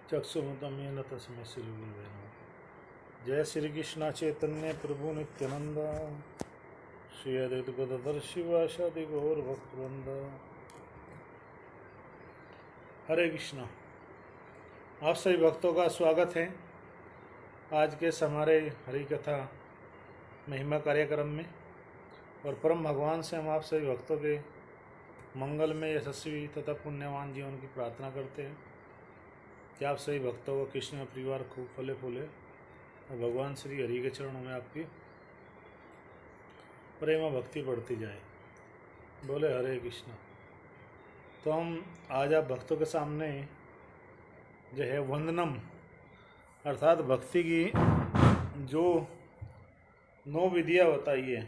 चक्षुमतमेन तस्मै श्री गुरुवे नमः। जय श्री कृष्ण चैतन्य प्रभु नित्यानंद श्री अद्वैत गदाधर शिवासादि गौर भक्तवृंद। हरे कृष्णा। आप सभी भक्तों का स्वागत है आज के हमारे हरि कथा महिमा कार्यक्रम में। और परम भगवान से हम आप सभी भक्तों के मंगल में यशस्वी तथा पुण्यवान जीवन की प्रार्थना करते हैं कि आप सभी भक्तों को कृष्ण परिवार खूब फले फूले और भगवान श्री हरि के चरणों में आपकी प्रेम भक्ति बढ़ती जाए। बोले हरे कृष्ण। तो हम आज आप भक्तों के सामने जो है वंदनम अर्थात भक्ति की जो 9 विधियाँ बताई है,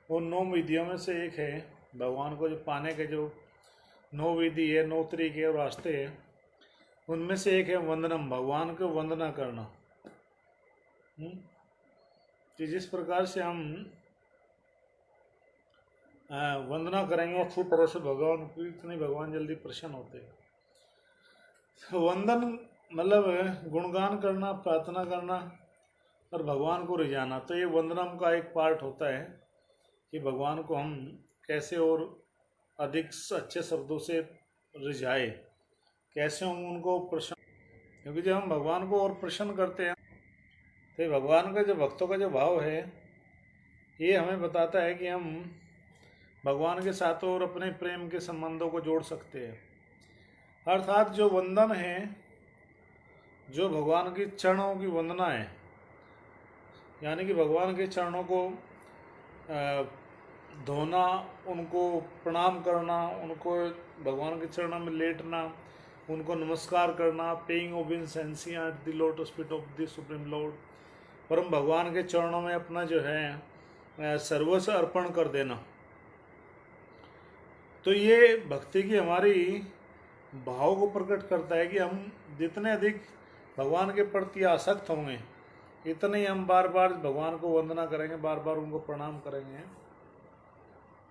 वो 9 विधियों में से एक है भगवान को जो पाने के जो 9 विधि है, 9 तरीके और रास्ते हैं, उनमें से एक है वंदनम, भगवान को वंदना करना। कि जिस प्रकार से हम वंदना करेंगे अच्छी तरह से भगवान की, इतनी भगवान जल्दी प्रसन्न होते हैं। वंदन मतलब गुणगान करना, प्रार्थना करना और भगवान को रिझाना। तो ये वंदनम का एक पार्ट होता है कि भगवान को हम कैसे और अधिक अच्छे शब्दों से रिझाए, कैसे हम उनको प्रसन्न, क्योंकि जब हम भगवान को और प्रसन्न करते हैं तो भगवान का जो भक्तों का जो भाव है ये हमें बताता है कि हम भगवान के साथ और अपने प्रेम के संबंधों को जोड़ सकते हैं। अर्थात जो वंदन है, जो भगवान की चरणों की वंदना है, यानी कि भगवान के चरणों को धोना, उनको प्रणाम करना, उनको भगवान के चरणों में लेटना, उनको नमस्कार करना, paying obeisance at the lotus feet of the supreme lord, परम भगवान के चरणों में अपना जो है सर्वस्व अर्पण कर देना। तो ये भक्ति की हमारी भाव को प्रकट करता है कि हम जितने अधिक भगवान के प्रति आसक्त होंगे, इतने ही हम बार बार भगवान को वंदना करेंगे, बार बार उनको प्रणाम करेंगे।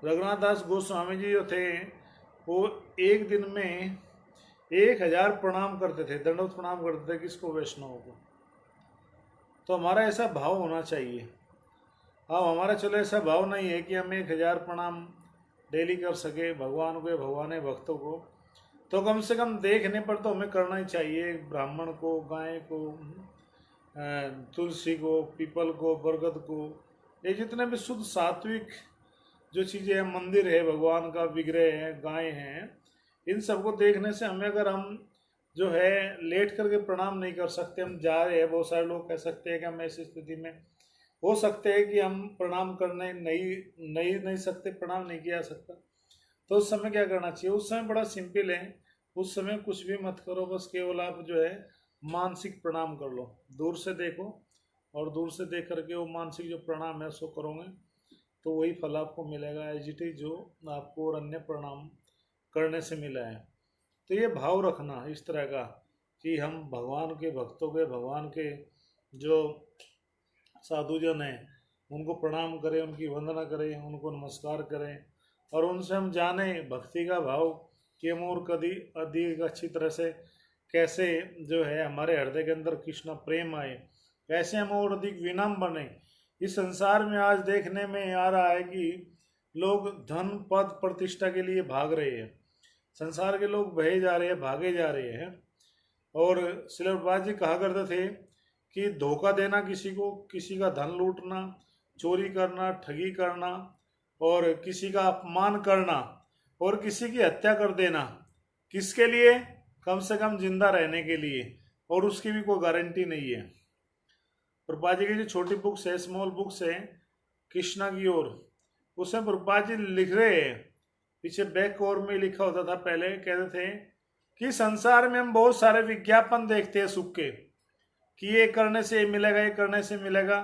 रघुनाथ दास गोस्वामी जी जो थे वो एक दिन में 1000 प्रणाम करते थे, दंडवत प्रणाम करते थे किसको? वैष्णव को। तो हमारा ऐसा भाव होना चाहिए। अब हमारा चलो ऐसा भाव नहीं है कि हम 1000 प्रणाम डेली कर सके भगवान को या भगवान भक्तों को, तो कम से कम देखने पर तो हमें करना ही चाहिए। ब्राह्मण को, गाय को, तुलसी को, पीपल को, बरगद को, ये जितने भी शुद्ध सात्विक जो चीज़ें हैं, मंदिर है, भगवान का विग्रह है, गाय हैं, इन सबको देखने से हमें, अगर हम जो है लेट करके प्रणाम नहीं कर सकते, हम जा रहे हैं, बहुत सारे लोग कह सकते हैं कि हम ऐसी स्थिति में हो सकते हैं कि हम प्रणाम करने नहीं सकते, प्रणाम नहीं किया जा सकता, तो उस समय क्या करना चाहिए? उस समय बड़ा सिंपल है। उस समय कुछ भी मत करो, बस केवल आप जो है मानसिक प्रणाम कर लो। दूर से देखो और दूर से देख करके वो मानसिक जो प्रणाम है उसको करोगे तो वही फल आपको मिलेगा एज इट इज जो आपको और अन्य प्रणाम करने से मिला है। तो ये भाव रखना इस तरह का कि हम भगवान के भक्तों के, भगवान के जो साधुजन हैं उनको प्रणाम करें, उनकी वंदना करें, उनको नमस्कार करें और उनसे हम जाने भक्ति का भाव कि हम और कभी अधिक अच्छी तरह से कैसे जो है हमारे हृदय के अंदर कृष्ण प्रेम आए, कैसे हम और अधिक विनम्र बने। इस संसार में आज देखने में आ रहा है कि लोग धन, पद, प्रतिष्ठा के लिए भाग रहे हैं। संसार के लोग बहे जा रहे हैं, भागे जा रहे हैं। और श्रील प्रभुपाद जी कहा करते थे कि धोखा देना किसी को, किसी का धन लूटना, चोरी करना, ठगी करना और किसी का अपमान करना और किसी की हत्या कर देना, किसके लिए? कम से कम जिंदा रहने के लिए, और उसकी भी कोई गारंटी नहीं है। प्रभुपाद जी की जो छोटी बुक्स है, स्मॉल बुक्स है कृष्णा की ओर, उसमें प्रभुपाद जी लिख रहे हैं, पीछे बैक कवर में लिखा होता था, पहले कहते थे कि संसार में हम बहुत सारे विज्ञापन देखते हैं सुख के कि ये करने से ये मिलेगा, ये करने से मिलेगा,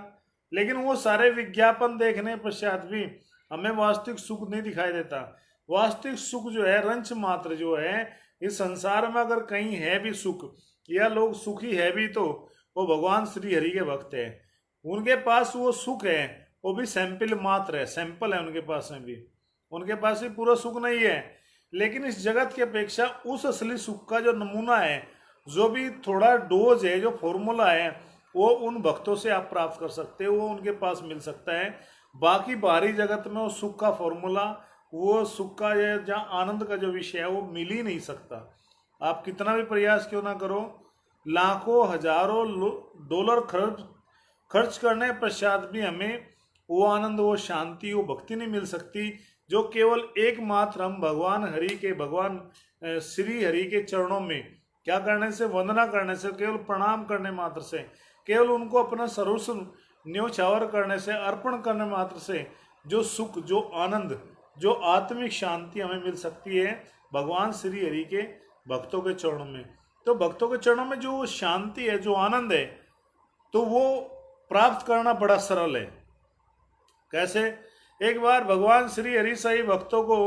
लेकिन वो सारे विज्ञापन देखने पश्चात भी हमें वास्तविक सुख नहीं दिखाई देता। वास्तविक सुख जो है, रंच मात्र जो है, इस संसार में अगर कहीं है भी सुख या लोग सुखी है भी तो वो भगवान श्री हरि के भक्त है। उनके पास वो सुख है, वो भी सैंपल मात्र है, सैंपल है उनके पास में भी, उनके पास भी पूरा सुख नहीं है। लेकिन इस जगत की अपेक्षा उस असली सुख का जो नमूना है जो भी थोड़ा डोज है, जो फॉर्मूला है, वो उन भक्तों से आप प्राप्त कर सकते हो, वो उनके पास मिल सकता है। बाकी बाहरी जगत में वो सुख का फॉर्मूला, वो सुख का या जहाँ आनंद का जो विषय है वो मिल ही नहीं सकता। आप कितना भी प्रयास क्यों ना करो, लाखों हजारों डॉलर खर्च खर्च करने पश्चात भी हमें वो आनंद, वो शांति, वो भक्ति नहीं मिल सकती जो केवल एकमात्र हम भगवान हरि के, भगवान श्री हरि के चरणों में क्या करने से, वंदना करने से, केवल प्रणाम करने मात्र से, केवल उनको अपना सर्वस्व न्योछावर करने से, अर्पण करने मात्र से जो सुख, जो आनंद, जो आत्मिक शांति हमें मिल सकती है भगवान श्री हरि के भक्तों के चरणों में। तो भक्तों के चरणों में जो शांति है, जो आनंद है, तो वो प्राप्त करना बड़ा सरल है। कैसे? एक बार भगवान श्री हरि सही भक्तों को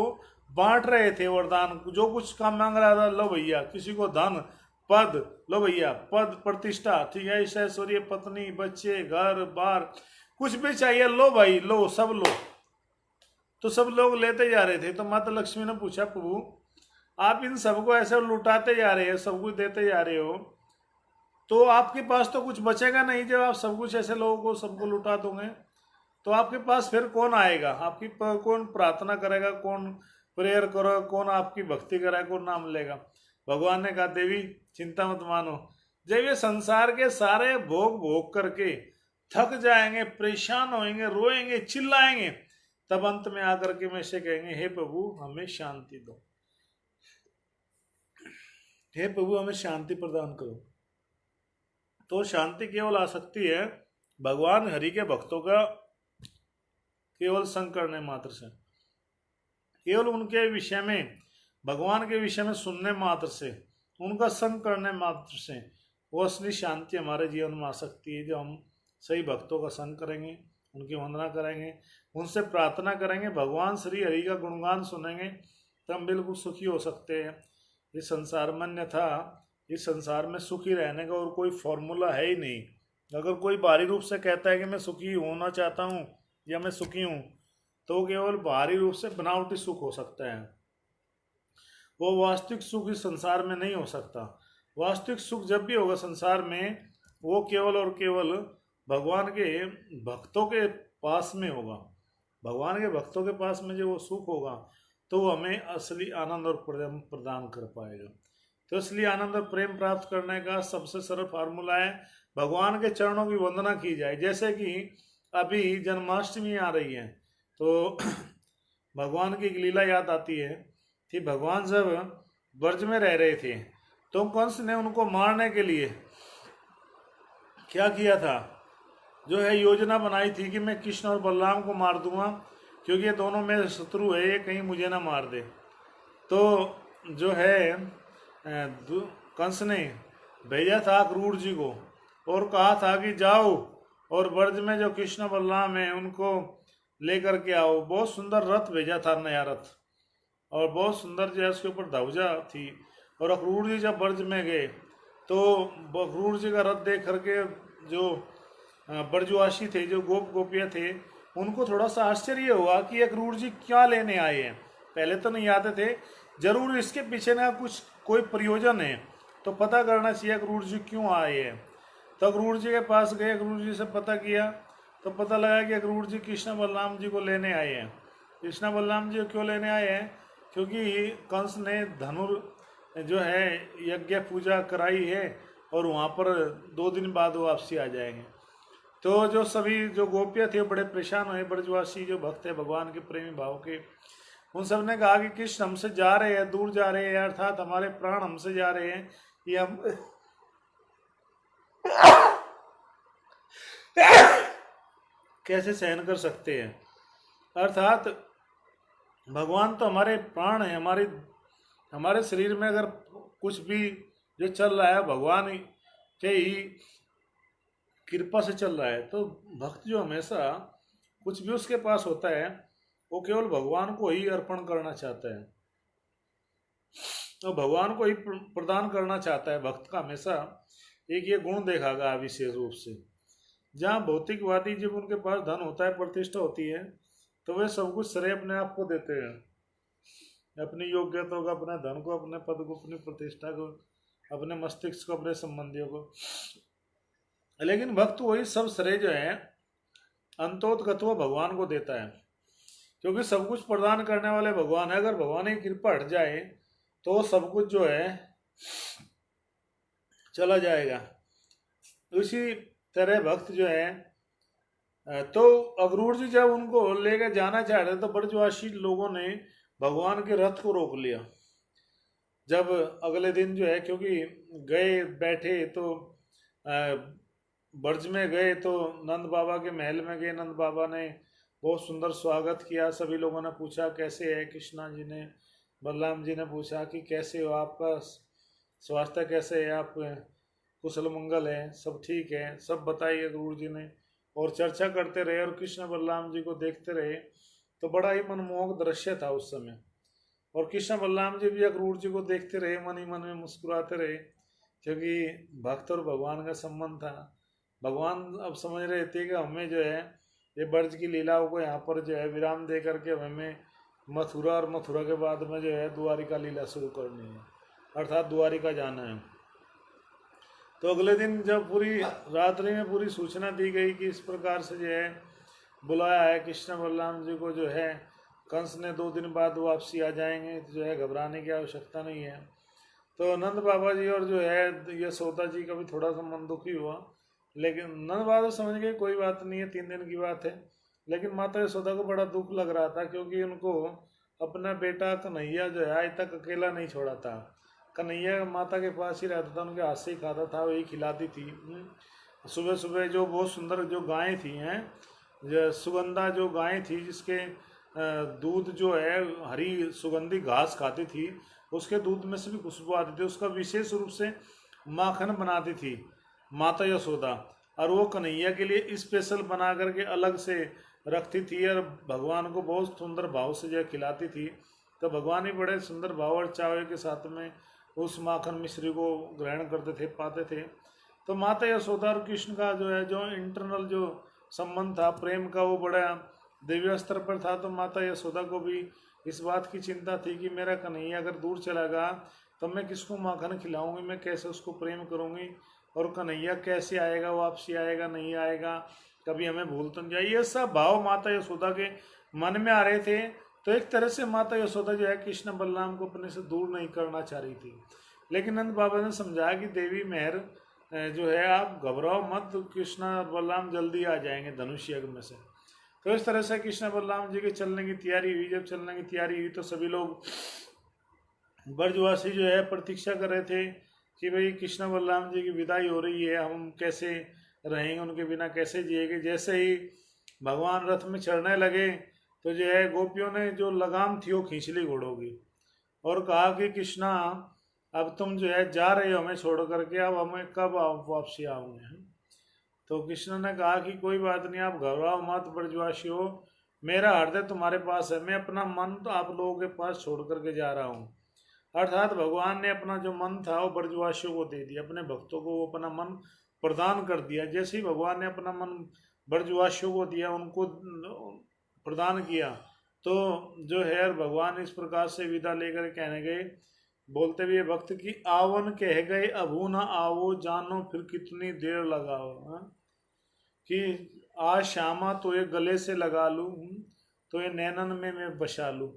बांट रहे थे वरदान, जो कुछ काम मांग रहा था, लो भैया, किसी को धन, पद, लो भैया पद प्रतिष्ठा, ठीक है, ऐश्वर्य, पत्नी, बच्चे, घर बार, कुछ भी चाहिए, लो भाई लो, सब लो। तो सब लोग लेते जा रहे थे। तो माता लक्ष्मी ने पूछा, प्रभु आप इन सबको ऐसे लुटाते जा रहे हैं, सब कुछ देते जा रहे हो, तो आपके पास तो कुछ बचेगा नहीं। जब आप सब कुछ ऐसे लोगों को सबको लुटा दोगे तो आपके पास फिर कौन आएगा? आपकी कौन प्रार्थना करेगा, कौन प्रेयर करो, कौन आपकी भक्ति करेगा, कौन नाम लेगा? भगवान ने कहा, देवी चिंता मत मानो, जब ये संसार के सारे भोग भोग करके थक जाएंगे, परेशान होएंगे, रोएंगे, चिल्लाएंगे, तब अंत में आकर के मैं से कहेंगे, हे प्रभु हमें शांति दो, हे प्रभु हमें शांति प्रदान करो। तो शांति केवल आ सकती है भगवान हरि के भक्तों का केवल संग करने मात्र से, केवल उनके विषय में, भगवान के विषय में सुनने मात्र से, उनका संग करने मात्र से वो असली शांति हमारे जीवन में आ सकती है। जो हम सही भक्तों का संग करेंगे, उनकी वंदना करेंगे, उनसे प्रार्थना करेंगे, भगवान श्री हरि का गुणगान सुनेंगे, तो हम बिल्कुल सुखी हो सकते हैं। इस संसार में अन्यथा, इस संसार में सुखी रहने का और कोई फॉर्मूला है ही नहीं। अगर कोई बाहरी रूप से कहता है कि मैं सुखी होना चाहता हूँ या मैं सुखी हूँ, तो केवल बाहरी रूप से बनावटी सुख हो सकता है, वो वास्तविक सुख इस संसार में नहीं हो सकता। वास्तविक सुख जब भी होगा संसार में, वो केवल और केवल भगवान के भक्तों के पास में होगा। भगवान के भक्तों के पास में जो वो सुख होगा, तो वो हमें असली आनंद और प्रेम प्रदान कर पाएगा। तो इसलिए आनंद और प्रेम प्राप्त करने का सबसे सरल फार्मूला है भगवान के चरणों की वंदना की जाए। जैसे कि अभी जन्माष्टमी आ रही है, तो भगवान की एक लीला याद आती है कि भगवान जब ब्रज में रह रहे थे, तो कंस ने उनको मारने के लिए क्या किया था, जो है योजना बनाई थी कि मैं कृष्ण और बलराम को मार दूंगा, क्योंकि ये दोनों मेरे शत्रु है, ये कहीं मुझे ना मार दे। तो जो है कंस ने भेजा था क्रूर जी को और कहा था कि जाओ और ब्रज में जो कृष्ण बलराम है उनको लेकर के आओ। बहुत सुंदर रथ भेजा था, नया रथ, और बहुत सुंदर जो है उसके ऊपर ध्वजा थी। और अक्रूर जी जब ब्रज में गए, तो अक्रूर जी का रथ देख करके जो ब्रजवासी थे, जो गोप गोपियाँ थे, उनको थोड़ा सा आश्चर्य हुआ कि अक्रूर जी क्या लेने आए हैं। पहले तो नहीं आते थे, जरूर इसके पीछे ना कुछ कोई प्रयोजन है, तो पता करना चाहिए अक्रूर जी क्यों आए हैं। तो अक्रूर जी के पास गए, अक्रूर जी से पता किया, तो पता लगा कि अक्रूर जी कृष्ण बलराम जी को लेने आए हैं। कृष्ण बलराम जी को क्यों लेने आए हैं? क्योंकि कंस ने धनुर जो है यज्ञ पूजा कराई है, और वहाँ पर 2 दिन बाद वो वापसी आ जाएंगे। तो जो सभी जो गोपियाँ थे बड़े परेशान हुए, ब्रजवासी जो भक्त है भगवान के प्रेमी भाव के, उन सब ने कहा कि कृष्ण हमसे जा रहे हैं, दूर जा रहे हैं, अर्थात हमारे प्राण हमसे जा रहे हैं, ये हम कैसे सहन कर सकते हैं। अर्थात भगवान तो हमारे प्राण है, हमारे शरीर में अगर कुछ भी जो चल रहा है भगवान के ही कृपा से चल रहा है। तो भक्त जो हमेशा कुछ भी उसके पास होता है, वो केवल भगवान को ही अर्पण करना चाहता है, तो भगवान को ही प्रदान करना चाहता है। भक्त का हमेशा एक ये गुण देखा गया विशेष रूप से। जहाँ भौतिकवादी जब उनके पास धन होता है, प्रतिष्ठा होती है, तो वे सब कुछ श्रेय अपने आप को देते हैं, अपनी योग्यता को, अपने धन को, अपने पद को, अपनी प्रतिष्ठा को, अपने मस्तिष्क को, अपने संबंधियों को। लेकिन भक्त वही सब श्रेय जो है अंतोतगत्वा भगवान को देता है, क्योंकि सब कुछ प्रदान करने वाले भगवान है। अगर भगवान की कृपा हट जाए तो सब कुछ जो है चला जाएगा। उसी तरह भक्त जो है तो अक्रूर जी जब उनको लेकर जाना चाह रहे तो ब्रजवासी लोगों ने भगवान के रथ को रोक लिया। जब अगले दिन जो है, क्योंकि गए बैठे तो ब्रज में गए तो नंद बाबा के महल में गए। नंद बाबा ने बहुत सुंदर स्वागत किया। सभी लोगों ने पूछा कैसे है, कृष्णा जी ने, बलराम जी ने पूछा कि कैसे हो, आपका स्वास्थ्य कैसे है, आप कुशल मंगल है, सब ठीक है, सब बताइए गुरु जी ने। और चर्चा करते रहे और कृष्ण बलराम जी को देखते रहे। तो बड़ा ही मनमोहक दृश्य था उस समय। और कृष्ण बलराम जी भी अक्रूर जी को देखते रहे, मन ही मन में मुस्कुराते रहे, क्योंकि भक्त और भगवान का संबंध था। भगवान अब समझ रहे थे कि हमें जो है ये ब्रज की लीलाओं को यहाँ पर जो है विराम दे करके हमें मथुरा, और मथुरा के बाद में जो है द्वारिका लीला शुरू करनी है, अर्थात द्वारिका जाना है। तो अगले दिन जब पूरी रात्रि में पूरी सूचना दी गई कि इस प्रकार से जो है बुलाया है कृष्ण बलराम जी को, जो है कंस ने 2 दिन बाद वापसी आ जाएंगे, तो जो है घबराने की आवश्यकता नहीं है। तो नंद बाबा जी और जो है यशोदा जी का भी थोड़ा सा मन दुखी हुआ, लेकिन नंद बाबा समझ गए कोई बात नहीं है, 3 दिन की बात है। लेकिन माता यशोदा को बड़ा दुख लग रहा था, क्योंकि उनको अपना बेटा कन्हैया जो है आज तक अकेला नहीं छोड़ा था। कन्हैया माता के पास ही रहता था, उनके हाथ से ही खाता था, वही खिलाती थी। सुबह सुबह जो बहुत सुंदर जो गायें थी हैं, जो सुगंधा जो गायें थी, जिसके दूध जो है हरी सुगंधी घास खाती थी, उसके दूध में से भी खुशबू आती थी। उसका विशेष रूप से माखन बनाती थी माता यशोदा, और वो कन्हैया के लिए स्पेशल बना करके अलग से रखती थी, और भगवान को बहुत सुंदर भाव से जो खिलाती थी। तो भगवान भी बड़े सुंदर भाव और चाव के साथ में उस माखन मिश्री को ग्रहण करते थे, पाते थे। तो माता यशोदा और कृष्ण का जो है जो इंटरनल जो संबंध था प्रेम का, वो बड़ा दिव्य स्तर पर था। तो माता यशोदा को भी इस बात की चिंता थी कि मेरा कन्हैया अगर दूर चला गया तो मैं किसको माखन खिलाऊंगी, मैं कैसे उसको प्रेम करूंगी, और कन्हैया कैसे आएगा, वापसी आएगा नहीं आएगा, कभी हमें भूल तो नहीं जाए। ये सब भाव माता यशोदा के मन में आ रहे थे। तो एक तरह से माता यशोदा जो है कृष्ण बलराम को अपने से दूर नहीं करना चाह रही थी। लेकिन नंद बाबा ने समझाया कि देवी मेहर जो है, आप घबराओ मत, कृष्ण और बलराम जल्दी आ जाएंगे धनुष यज्ञ में से। तो इस तरह से कृष्ण बलराम जी के चलने की तैयारी हुई। जब चलने की तैयारी हुई तो सभी लोग ब्रजवासी जो है प्रतीक्षा कर रहे थे कि भाई कृष्ण बलराम जी की विदाई हो रही है, हम कैसे रहेंगे, उनके बिना कैसे जिएंगे। जैसे ही भगवान रथ में चढ़ने लगे तो जो है गोपियों ने जो लगाम थी वो खींच ली घोड़ों की, और कहा कि कृष्णा अब तुम जो है जा रहे हो हमें छोड़ करके, अब हमें कब वापसी आओगे। तो कृष्ण ने कहा कि कोई बात नहीं, आप घबराओ मत ब्रजवासी हो, मेरा हृदय तुम्हारे पास है, मैं अपना मन तो आप लोगों के पास छोड़ करके जा रहा हूँ। अर्थात भगवान ने अपना जो मन था वो ब्रजवासियों को दे दिया, अपने भक्तों को वो अपना मन प्रदान कर दिया। जैसे ही भगवान ने अपना मन ब्रजवासियों को दिया, उनको प्रदान किया, तो जो है भगवान इस प्रकार से विदा लेकर कहने गए, बोलते भी भक्त की आवन कह गए अभू न आवो, जानो फिर कितनी देर लगाओ। कि आज श्यामा तो ये गले से लगा लूं, तो ये नैनन में मैं बसा लूं।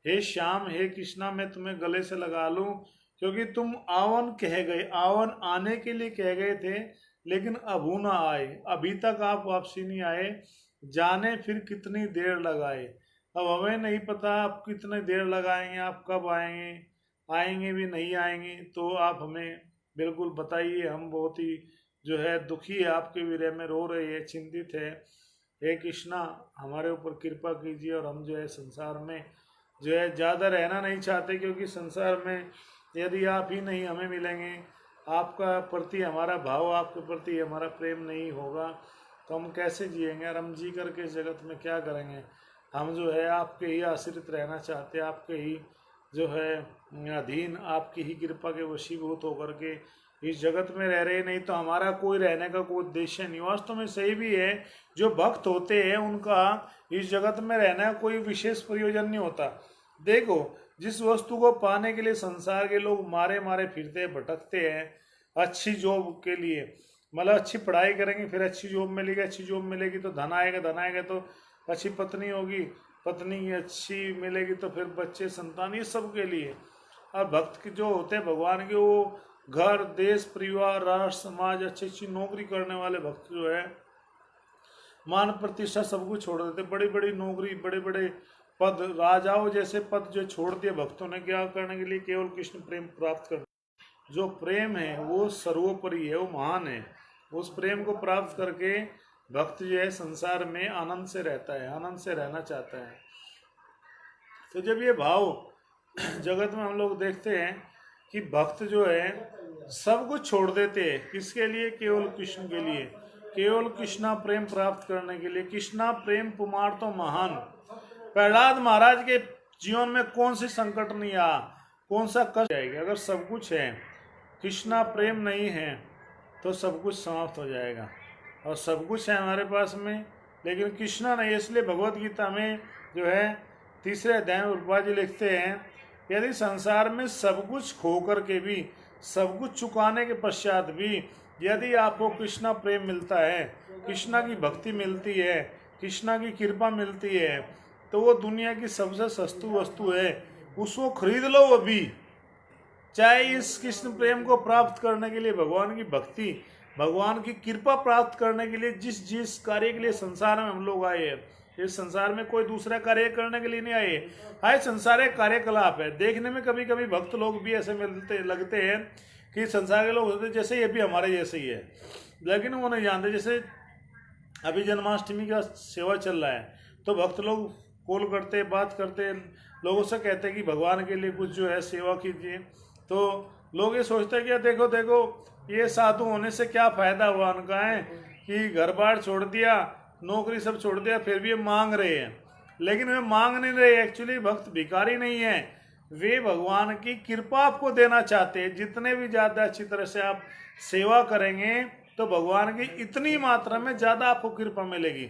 हे श्याम, हे कृष्णा, मैं तुम्हें गले से लगा लूं, क्योंकि तुम आवन कह गए, आवन आने के लिए कह गए थे, लेकिन अभू ना आए, अभी तक आप वापसी नहीं आए, जाने फिर कितनी देर लगाए। अब हमें नहीं पता आप कितने देर लगाएंगे, आप कब आएंगे, आएंगे भी नहीं आएंगे, तो आप हमें बिल्कुल बताइए। हम बहुत ही जो है दुखी है, आपके विरह में रो रहे हैं, चिंतित है। हे कृष्णा, हमारे ऊपर कृपा कीजिए, और हम जो है संसार में जो है ज़्यादा रहना नहीं चाहते, क्योंकि संसार में यदि आप ही नहीं हमें मिलेंगे, आपका प्रति हमारा भाव, आपके प्रति हमारा प्रेम नहीं होगा, तो हम कैसे जिएंगे, और हम जी करके इस जगत में क्या करेंगे। हम जो है आपके ही आश्रित रहना चाहते हैं, आपके ही जो है अधीन, आपकी ही कृपा के वशीभूत होकर के इस जगत में रह रहे। नहीं तो हमारा कोई रहने का कोई उद्देश्य नहीं। वास्तव में सही भी है, जो भक्त होते हैं उनका इस जगत में रहना कोई विशेष प्रयोजन नहीं होता। देखो, जिस वस्तु को पाने के लिए संसार के लोग मारे मारे फिरते हैं, भटकते हैं, अच्छी जॉब के लिए, मतलब अच्छी पढ़ाई करेंगे फिर अच्छी जॉब मिलेगी, अच्छी जॉब मिलेगी तो धन आएगा, धन आएगा तो अच्छी पत्नी होगी, पत्नी अच्छी मिलेगी तो फिर बच्चे, संतान, ये सब के लिए। और भक्त के जो होते हैं भगवान के, वो घर, देश, परिवार, राष्ट्र, समाज, अच्छी अच्छी नौकरी करने वाले भक्त जो है मान प्रतिष्ठा सब कुछ छोड़ देते, बड़ी बड़ी नौकरी, बड़े बड़े पद, राजाओं जैसे पद जो छोड़ दिए भक्तों ने, क्या करने के लिए? केवल कृष्ण प्रेम प्राप्त करने। जो प्रेम है वो सर्वोपरि है, वो महान है। उस प्रेम को प्राप्त करके भक्त जो है संसार में आनंद से रहता है, आनंद से रहना चाहता है। तो जब ये भाव जगत में हम लोग देखते हैं कि भक्त जो है सब कुछ छोड़ देते हैं, किसके लिए? केवल कृष्ण के लिए, केवल कृष्णा प्रेम प्राप्त करने के लिए। कृष्णा प्रेम पुमार तो महान। प्रहलाद महाराज के जीवन में कौन सी संकट नहीं आया, कौन सा कष्ट आएगा? अगर सब कुछ है, कृष्णा प्रेम नहीं है तो सब कुछ समाप्त हो जाएगा। और सब कुछ है हमारे पास में, लेकिन कृष्णा नहीं। इसलिए भगवत गीता में जो है 3रे अध्याय में प्रभुपाद जी लिखते हैं, यदि संसार में सब कुछ खो करके भी, सब कुछ चुकाने के पश्चात भी यदि आपको कृष्णा प्रेम मिलता है, कृष्णा की भक्ति मिलती है, कृष्णा की कृपा मिलती है, तो वो दुनिया की सबसे सस्ती वस्तु है, उसको खरीद लो अभी। चाहे इस कृष्ण प्रेम को प्राप्त करने के लिए, भगवान की भक्ति, भगवान की कृपा प्राप्त करने के लिए जिस जिस कार्य के लिए संसार में हम लोग आए हैं, इस संसार में कोई दूसरा कार्य करने के लिए नहीं आए, हाय संसार एक कार्यकलाप है। देखने में कभी कभी भक्त लोग भी ऐसे मिलते लगते हैं कि संसार के लोग होते जैसे ये भी हमारे जैसे ही है, लेकिन वो नहीं जानते। जैसे अभी जन्माष्टमी का सेवा चल रहा है तो भक्त लोग कॉल करते, बात करते, लोगों से कहते हैं कि भगवान के लिए कुछ जो है सेवा कीजिए। तो लोग ये सोचते हैं कि देखो देखो ये साधु होने से क्या फायदा हुआ उनका है कि घर बार छोड़ दिया, नौकरी सब छोड़ दिया, फिर भी ये मांग रहे हैं। लेकिन वे मांग नहीं रहे, एक्चुअली भक्त भिखारी नहीं है, वे भगवान की कृपा आपको देना चाहते हैं। जितने भी ज़्यादा अच्छी तरह से आप सेवा करेंगे तो भगवान की इतनी मात्रा में ज़्यादा आपको कृपा मिलेगी।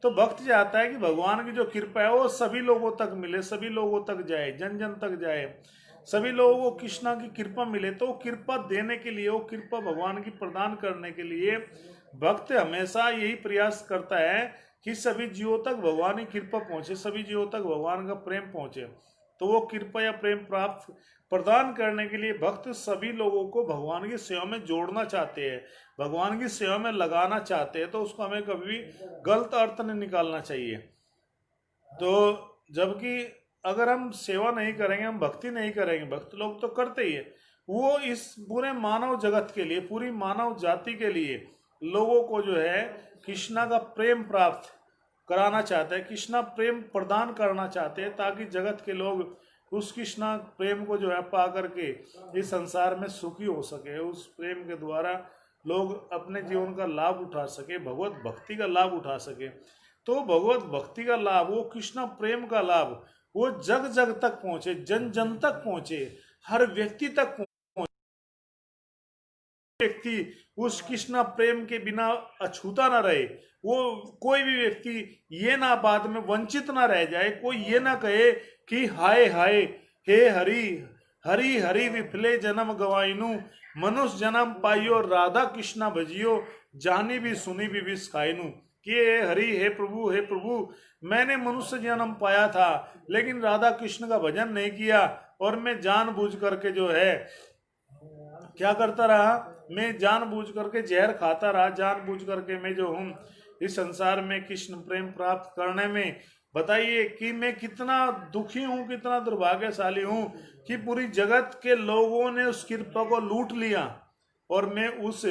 तो भक्त चाहता है कि भगवान की जो कृपा है वो सभी लोगों तक मिले, सभी लोगों तक जाए, जन जन तक जाए, सभी लोगों को कृष्णा की कृपा मिले। तो कृपा देने के लिए, वो कृपा भगवान की प्रदान करने के लिए भक्त हमेशा यही प्रयास करता है कि सभी जीवों तक भगवान की कृपा पहुंचे, सभी जीवों तक भगवान का प्रेम पहुंचे। तो वो कृपा या प्रेम प्राप्त प्रदान करने के लिए भक्त सभी लोगों को भगवान की सेवा में जोड़ना चाहते हैं, भगवान की सेवा में लगाना चाहते हैं। तो उसको हमें कभी गलत अर्थ नहीं निकालना चाहिए। तो जबकि अगर हम सेवा नहीं करेंगे, हम भक्ति नहीं करेंगे, भक्त लोग तो करते ही है, वो इस पूरे मानव जगत के लिए, पूरी मानव जाति के लिए लोगों को जो है कृष्णा का प्रेम प्राप्त कराना चाहते हैं, कृष्णा प्रेम प्रदान करना चाहते हैं, ताकि जगत के लोग उस कृष्णा प्रेम को जो है पा करके इस संसार में सुखी हो सके, उस प्रेम के द्वारा लोग अपने जीवन का लाभ उठा सके, भगवत भक्ति का लाभ उठा सके। तो भगवत भक्ति का लाभ, वो कृष्णा प्रेम का लाभ, वो जग जग तक पहुंचे, जन जन तक पहुंचे, हर व्यक्ति तक पहुंचे। व्यक्ति उस कृष्णा प्रेम के बिना अछूता ना रहे, वो कोई भी व्यक्ति ये ना बाद में वंचित ना रह जाए, कोई ये ना कहे कि हाय हाय हे हरि हरि हरि विफले जन्म गवाइनु, मनुष्य जन्म पाइयो राधा कृष्णा भजियो, जानी भी सुनी भी विष खाइनु। कि हरि हे प्रभु मैंने मनुष्य जन्म पाया था लेकिन राधा कृष्ण का भजन नहीं किया, और मैं जानबूझ करके जो है क्या करता रहा, मैं जानबूझ करके जहर खाता रहा, जानबूझ करके मैं जो हूँ इस संसार में कृष्ण प्रेम प्राप्त करने में, बताइए कि मैं कितना दुखी हूँ, कितना दुर्भाग्यशाली हूँ कि पूरी जगत के लोगों ने उस कृपा को लूट लिया और मैं उस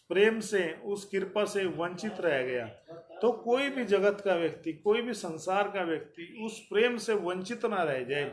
प्रेम से, उस कृपा से वंचित रह गया। तो कोई भी जगत का व्यक्ति, कोई भी संसार का व्यक्ति उस प्रेम से वंचित ना रह जाए,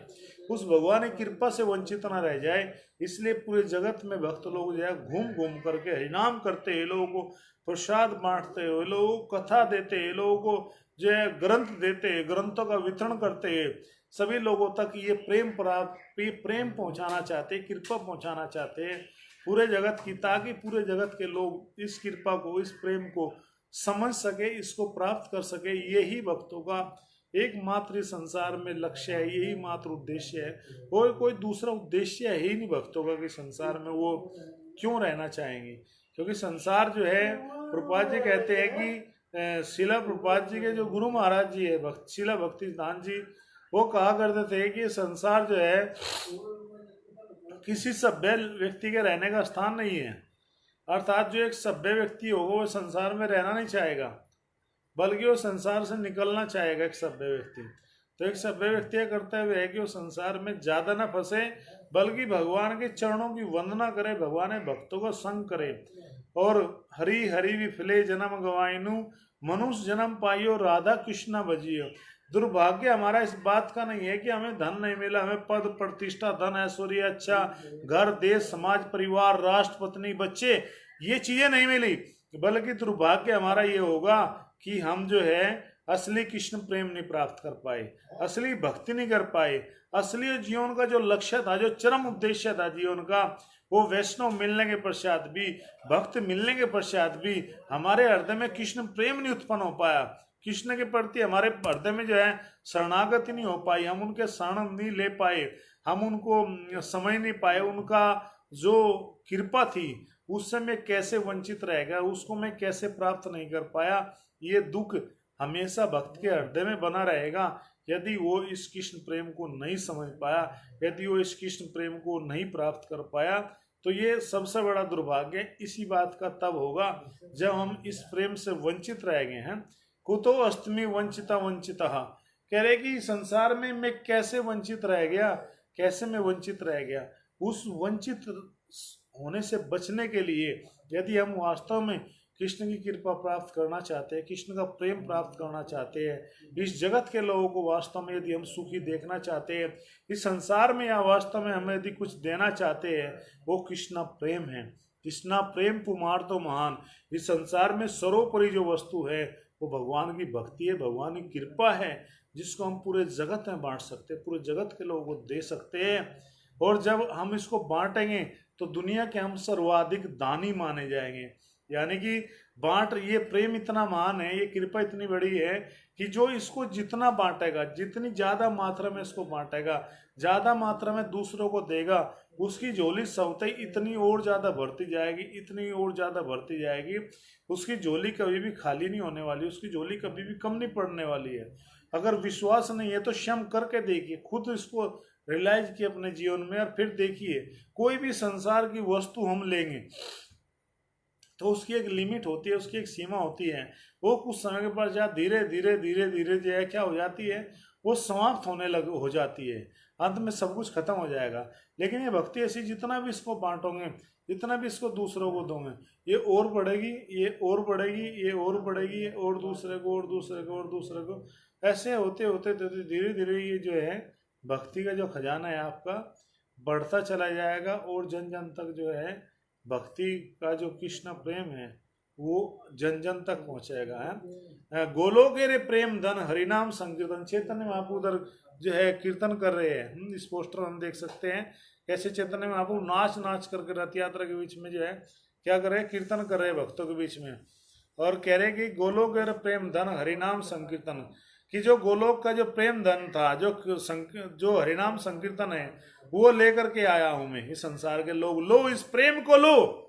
उस भगवान की कृपा से वंचित ना रह जाए। इसलिए पूरे जगत में भक्त लोग जो है घूम घूम करके हरिनाम करते हैं, लोगों को प्रसाद बांटते हैं, लोगों को कथा देते हैं, लोगों को जो है ग्रंथ देते हैं, ग्रंथों का वितरण करते हैं, सभी लोगों तक ये प्रेम प्रेम पहुंचाना चाहते हैं, कृपा पहुंचाना चाहते हैं पूरे जगत की, ताकि पूरे जगत के लोग इस कृपा को, इस प्रेम को समझ सके, इसको प्राप्त कर सके। यही भक्तों का एकमात्र इस संसार में लक्ष्य है, यही मात्र उद्देश्य है, और कोई दूसरा उद्देश्य है ही नहीं भक्तों का कि संसार में वो क्यों रहना चाहेंगे। क्योंकि संसार जो है, प्रभुपाद जी कहते हैं कि शिला प्रभुपाद जी के जो गुरु महाराज जी है शिला भक्ति सिद्धांत जी, वो कहा करते थे कि संसार जो है किसी सभ्य व्यक्ति के रहने का स्थान नहीं है। अर्थात जो एक सभ्य व्यक्ति होगा वो संसार में रहना नहीं चाहेगा, बल्कि वो संसार से निकलना चाहेगा एक सभ्य व्यक्ति। तो एक सभ्य व्यक्ति का कर्तव्य है कि वो संसार में ज्यादा न फंसे, बल्कि भगवान के चरणों की वंदना करे, भगवान के भक्तों का संग करे। और हरि हरि विफले जन्म गवाइनु, मनुष्य जन्म पाइयो राधा कृष्णा भजियो। दुर्भाग्य हमारा इस बात का नहीं है कि हमें धन नहीं मिला, हमें पद प्रतिष्ठा धन ऐश्वर्य अच्छा घर देश समाज परिवार राष्ट्र पत्नी बच्चे ये चीजें नहीं मिली, बल्कि दुर्भाग्य हमारा ये होगा कि हम जो है असली कृष्ण प्रेम नहीं प्राप्त कर पाए, असली भक्ति नहीं कर पाए। असली जीवन का जो लक्ष्य था, जो चरम उद्देश्य था जीवन का, वो वैष्णव मिलने के पश्चात भी, भक्त मिलने के पश्चात भी हमारे हृदय में कृष्ण प्रेम नहीं उत्पन्न हो पाया। कृष्ण के प्रति हमारे हृदय में जो है शरणागति नहीं हो पाई, हम उनके शरण नहीं ले पाए, हम उनको समझ नहीं पाए। उनका जो कृपा थी उससे मैं कैसे वंचित रह गया, उसको मैं कैसे प्राप्त नहीं कर पाया। ये दुख हमेशा भक्त के हृदय में बना रहेगा यदि वो इस कृष्ण प्रेम को नहीं समझ पाया, यदि वो इस कृष्ण प्रेम को नहीं प्राप्त कर पाया। तो ये सबसे बड़ा दुर्भाग्य इसी बात का तब होगा जब हम इस प्रेम से वंचित रह गए हैं। कुतो अष्टमी वंचिता वंचिता, कह रहे कि संसार में मैं कैसे वंचित रह गया, कैसे मैं वंचित रह गया। उस वंचित होने से बचने के लिए यदि हम वास्तव में कृष्ण की कृपा प्राप्त करना चाहते हैं, कृष्ण का प्रेम प्राप्त करना चाहते हैं, इस जगत के लोगों को वास्तव में यदि हम सुखी देखना चाहते हैं, इस संसार में या वास्तव में हमें यदि कुछ देना चाहते हैं, वो कृष्ण प्रेम है। कृष्णा प्रेम पुमार तो महान। इस संसार में सर्वोपरि जो वस्तु है वो भगवान की भक्ति है, भगवान की कृपा है, जिसको हम पूरे जगत में बांट सकते हैं, पूरे जगत के लोगों को दे सकते हैं। और जब हम इसको बांटेंगे तो दुनिया के हम सर्वाधिक दानी माने जाएंगे। यानी कि ये प्रेम इतना महान है, ये कृपा इतनी बड़ी है कि जो इसको जितना बांटेगा, जितनी ज्यादा मात्रा में इसको बांटेगा, ज्यादा मात्रा में दूसरों को देगा, उसकी झोली सवते इतनी और ज्यादा भरती जाएगी, इतनी और ज्यादा भरती जाएगी। उसकी झोली कभी भी खाली नहीं होने वाली, उसकी झोली कभी भी कम नहीं पड़ने वाली है। अगर विश्वास नहीं है तो स्वयं करके देखिए, खुद इसको रियलाइज किए अपने जीवन में, और फिर देखिए कोई भी संसार की वस्तु हम लेंगे तो उसकी एक लिमिट होती है, उसकी एक सीमा होती है। वो कुछ समय के पश्चात धीरे धीरे धीरे धीरे जो है क्या हो जाती है, वो समाप्त होने हो जाती है, अंत में सब कुछ खत्म हो जाएगा। लेकिन ये भक्ति ऐसी, जितना भी इसको बांटोगे, जितना भी इसको दूसरों को दोगे, ये और बढ़ेगी, ये और बढ़ेगी, ये और बढ़ेगी, और दूसरे को, और दूसरे को, और दूसरे को, ऐसे होते होते धीरे धीरे ये जो है भक्ति का जो खजाना है आपका बढ़ता चला जाएगा, और जन जन तक जो है भक्ति का जो कृष्ण प्रेम है वो जन जन तक पहुंचेगा है। गोलोके रे प्रेम धन हरिनाम संकीर्तन, चैतन्य महाप्रभु उधर जो है कीर्तन कर रहे हैं। इस पोस्टर हम देख सकते हैं कैसे चैतन्य महाप्रभु नाच नाच करके रथ यात्रा के बीच में जो है क्या कर रहे हैं, कीर्तन कर रहे हैं भक्तों के बीच में, और कह रहे कि गोलोके रे प्रेम धन हरिनाम संकीर्तन, कि जो गोलोक का जो प्रेम धन था, जो हरिनाम संकीर्तन है, वो लेकर के आया हूं मैं। इस संसार के लोग लो, इस प्रेम को लो।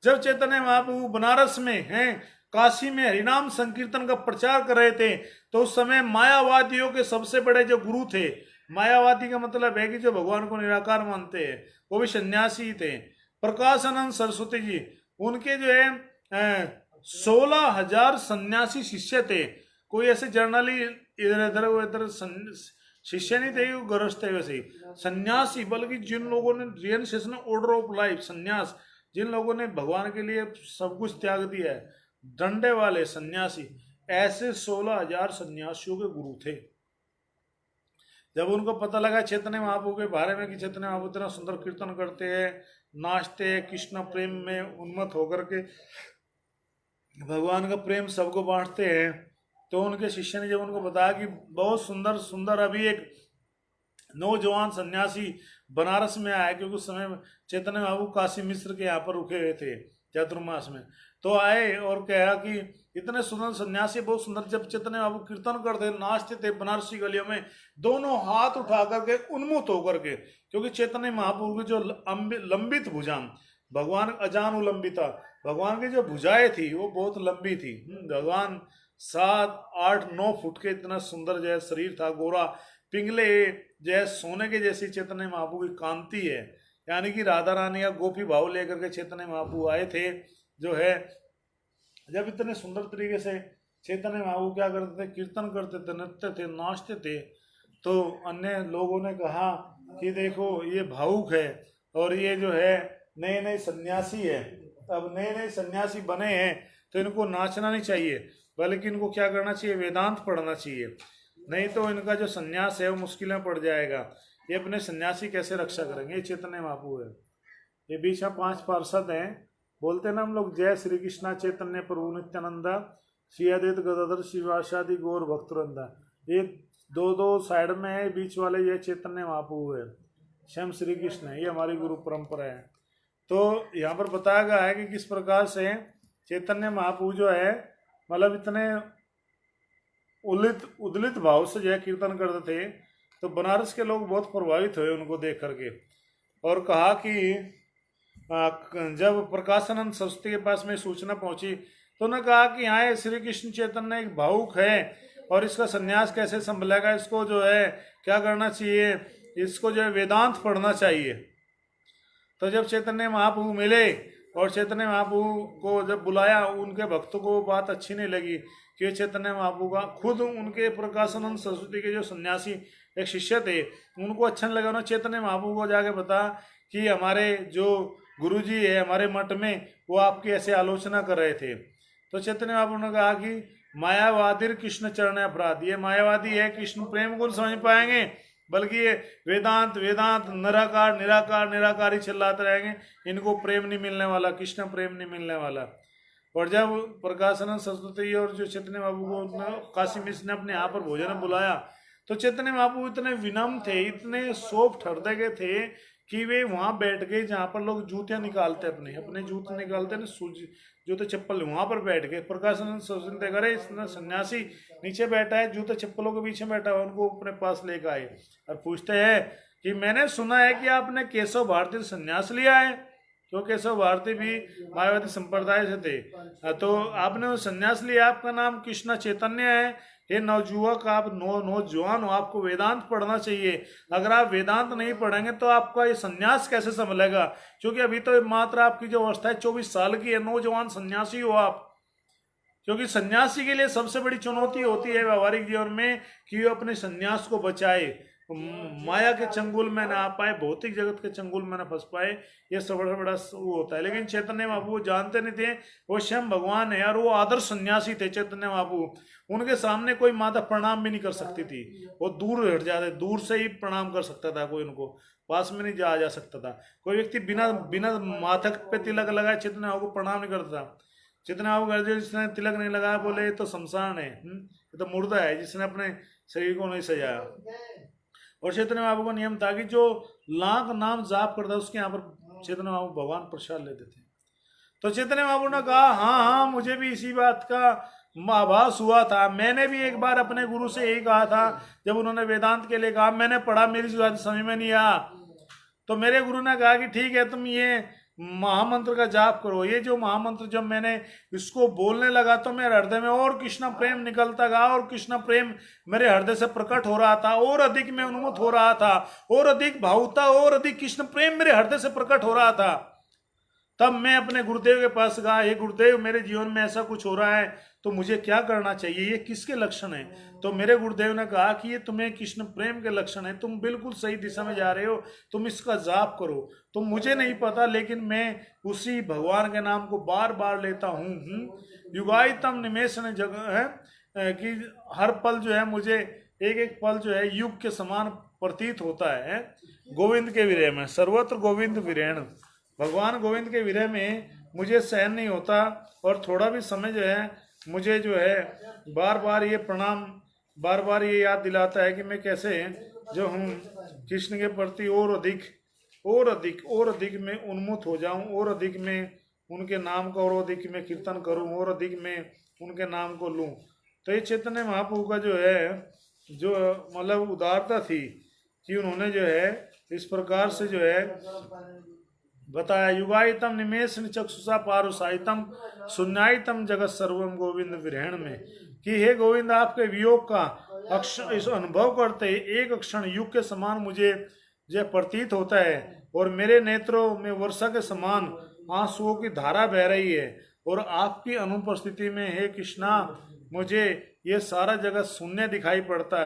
जब चैतन्य महाप्रभु बनारस में हैं, काशी में हरिनाम संकीर्तन का प्रचार कर रहे थे, तो उस समय मायावादियों के सबसे बड़े जो गुरु थे, मायावादी का मतलब है कि जो भगवान को निराकार मानते हैं, वो भी सन्यासी थे, प्रकाशानंद सरस्वती जी, उनके जो है 16,000 सन्यासी शिष्य थे। कोई ऐसे जर्नली इधर शिष्य नहीं थे, गृहस्थ थे, वैसे सन्यासी, बल्कि जिन लोगों ने रियलाइजेशन ऑर्डर ऑफ लाइफ, सन्यास, जिन लोगों ने भगवान के लिए सब कुछ त्याग दिया है, डंडे वाले सन्यासी, ऐसे 16,000 सन्यासियों के गुरु थे। जब उनको पता लगा चैतन्य महाप्रभु के बारे में कि चैतन्य महाप्रभु इतना सुंदर कीर्तन करते हैं, नाचते हैं, कृष्ण प्रेम में उन्मत्त होकर के भगवान का प्रेम सबको बांटते हैं, तो उनके शिष्य ने जब उनको बताया कि बहुत सुंदर सुंदर अभी एक नौजवान सन्यासी बनारस में आया, क्योंकि उस समय चैतन्य महाप्रभु काशी मिश्र के यहाँ पर रुके हुए थे, चातुर्मास में। तो आए और कहा कि इतने सुंदर सन्यासी, बहुत सुंदर, जब चैतन्य महाप्रभु कीर्तन करते नाचते थे बनारसी गलियों में, दोनों हाथ उठा करके उन्मुख होकर के, क्योंकि चैतन्य महाप्रभु की जो लंबित भुजा, भगवान अजान उलंबिता, भगवान की जो भुजाएं थी वो बहुत लंबी थी। भगवान 7, 8, 9 फुट के इतना सुंदर जो है शरीर था, गोरा पिंगले जो है सोने के जैसी चैतन्य महाप्रभु की कांति है। यानी कि राधा रानी का गोपी भाव लेकर के चैतन्य महाप्रभु आए थे जो है। जब इतने सुंदर तरीके से चैतन्य महाप्रभु क्या करते थे, कीर्तन करते थे, नृत्य थे, नाचते थे, तो अन्य लोगों ने कहा कि देखो ये भावुक है और ये जो है नए नए सन्यासी है, अब नए नए सन्यासी बने हैं तो इनको नाचना नहीं चाहिए, बल्कि इनको क्या करना चाहिए, वेदांत पढ़ना चाहिए, नहीं तो इनका जो सन्यास है वो मुश्किल में पड़ जाएगा, ये अपने सन्यासी कैसे रक्षा करेंगे। ये चैतन्य महाप्रभु है। ये बीच में 5 पार्षद हैं, बोलते ना हम लोग, जय श्री कृष्णा चैतन्य प्रभु नित्यानंदा श्री अद्वैत गदाधर शिवासादि गौर भक्तवृंदा। ये दो साइड में है, बीच वाले ये चैतन्य महाप्रभु है, स्वयं श्री कृष्ण है, ये हमारी गुरु परंपरा है। तो यहाँ पर बताया गया है कि किस प्रकार से चैतन्य महाप्रभु जो है मतलब इतने उदलित भाव से जो है कीर्तन करते थे, तो बनारस के लोग बहुत प्रभावित हुए उनको देख करके, और कहा कि जब प्रकाशानंद सरस्वती के पास में सूचना पहुंची तो उन्होंने कहा कि यहाँ श्री कृष्ण चैतन्य एक भावुक है और इसका सन्यास कैसे संभलेगा, इसको जो है क्या करना चाहिए, इसको जो है वेदांत पढ़ना चाहिए। तो जब चैतन्य महाप्रभु मिले और चैतन्य महाप्रभु को जब बुलाया, उनके भक्तों को बात अच्छी नहीं लगी कि चैतन्य महाप्रभु का खुद उनके प्रकाशानंद सरस्वती के जो सन्यासी एक शिष्य थे उनको अच्छा नहीं लगा। उन्होंने चैतन्य महाप्रभु को जाके बताया कि हमारे जो गुरुजी है हमारे मठ में वो आपकी ऐसे आलोचना कर रहे थे। तो चैतन्य महाप्रभु ने कहा कि मायावादी कृष्ण चरण अपराध, ये मायावादी है, कृष्ण प्रेम को समझ पाएंगे, बल्कि ये वेदांत वेदांत निराकार निराकार निराकार ही चिल्लाते रहेंगे, इनको प्रेम नहीं मिलने वाला, कृष्ण प्रेम नहीं मिलने वाला। और जब प्रकाशानंद सरस्वती और जो चैतन्य महाप्रभु को काशी मिश्र ने अपने यहाँ पर भोजन में बुलाया तो चैतन्य महाप्रभु इतने विनम्र थे, इतने सॉफ्ट हृदय के थे कि वे वहां बैठ गए जहां पर लोग जूतियां निकालते, अपने जूते निकालते ना, जूते चप्पल, वहां पर बैठ गए। प्रकाशानंद सरस्वती देखा रहे इसने सन्यासी नीचे बैठा है, जूते चप्पलों के पीछे बैठा है, उनको अपने पास लेकर आए और पूछते हैं कि मैंने सुना है कि आपने केशव भारती संन्यास लिया है, तो केशव भारती भी मायावादी संप्रदाय से थे, तो आपने संन्यास लिया, आपका नाम कृष्ण चैतन्य है। ये नवजुवक, आप नौजवान हो, आपको वेदांत पढ़ना चाहिए, अगर आप वेदांत नहीं पढ़ेंगे तो आपका ये सन्यास कैसे संभलेगा, क्योंकि अभी तो मात्र आपकी जो अवस्था है 24 साल की है, नौजवान सन्यासी हो आप। क्योंकि सन्यासी के लिए सबसे बड़ी चुनौती होती है व्यवहारिक जीवन में कि वो अपने सन्यास को बचाए, माया के चंगुल में ना आ पाए, भौतिक जगत के चंगुल में ना फंस पाए, ये सब बड़ा वो होता है। लेकिन चैतन्य महाप्रभु जानते नहीं थे वो स्वयं भगवान है और वो आदर्श सन्यासी थे चैतन्य महाप्रभु। उनके सामने कोई माता प्रणाम भी नहीं कर सकती थी, वो दूर हट जाते, दूर से ही प्रणाम कर सकता था कोई, उनको पास में नहीं जा सकता था। कोई व्यक्ति बिना बिना माथा पे तिलक लगाए चैतन्य महाप्रभु को प्रणाम नहीं करता था। चैतन्य महाप्रभु जिसने तिलक नहीं लगाया बोले ये तो शमशान है, ये तो मुर्दा है जिसने अपने शरीर को नहीं सजाया। और चैतन्य महाप्रभु का नियम था कि जो लाख नाम जाप करता उसके यहाँ पर चैतन्य महाप्रभु भगवान प्रसाद लेते थे। तो चैतन्य महाप्रभु ने कहा हाँ मुझे भी इसी बात का आभास हुआ था, मैंने भी एक बार अपने गुरु से यही कहा था, जब उन्होंने वेदांत के लिए कहा मैंने पढ़ा, मेरी समझ में नहीं आया, तो मेरे गुरु ने कहा कि ठीक है तुम ये महामंत्र का जाप करो। ये जो महामंत्र जब मैंने इसको बोलने लगा तो मेरे हृदय में और कृष्ण प्रेम निकलता गया, और कृष्ण प्रेम मेरे हृदय से प्रकट हो रहा था, और अधिक मैं उन्मुख हो रहा था, और अधिक भावुकता, और अधिक कृष्ण प्रेम मेरे हृदय से प्रकट हो रहा था। तब मैं अपने गुरुदेव के पास गया, हे गुरुदेव मेरे जीवन में ऐसा कुछ हो रहा है तो मुझे क्या करना चाहिए, ये किसके लक्षण है। तो मेरे गुरुदेव ने कहा कि ये तुम्हें कृष्ण प्रेम के लक्षण है, तुम बिल्कुल सही दिशा में जा रहे हो, तुम इसका जाप करो। तो मुझे नहीं पता, लेकिन मैं उसी भगवान के नाम को बार बार लेता हूँ। युगायतम निमेष ने जगह है कि हर पल जो है मुझे एक एक पल जो है युग के समान प्रतीत होता है। गोविंद के विरह में सर्वत्र गोविंद विरहण, भगवान गोविंद के विरह में मुझे सहन नहीं होता, और थोड़ा भी समय जो है मुझे जो है बार बार ये प्रणाम, बार बार ये याद दिलाता है कि मैं कैसे जो हूँ कृष्ण के प्रति और अधिक और अधिक और अधिक में उन्मुख हो जाऊं, और अधिक में उनके नाम का और अधिक मैं कीर्तन करूं और अधिक मैं उनके नाम को लूं। तो ये चैतन्य महाप्रभु का जो है जो मतलब उदारता थी कि उन्होंने जो है इस प्रकार से जो है बताया, युगायतम निमेष चक्षुषा पारुसायतम शून्यायतम जगत सर्वम गोविंद विरहण में, कि हे गोविंद आपके वियोग का अक्षर इस अनुभव करते एक क्षण युग के समान मुझे जो प्रतीत होता है और मेरे नेत्रों में वर्षा के समान आंसुओं की धारा बह रही है और आपकी अनुपस्थिति में हे कृष्णा मुझे ये सारा जगत शून्य दिखाई पड़ता है।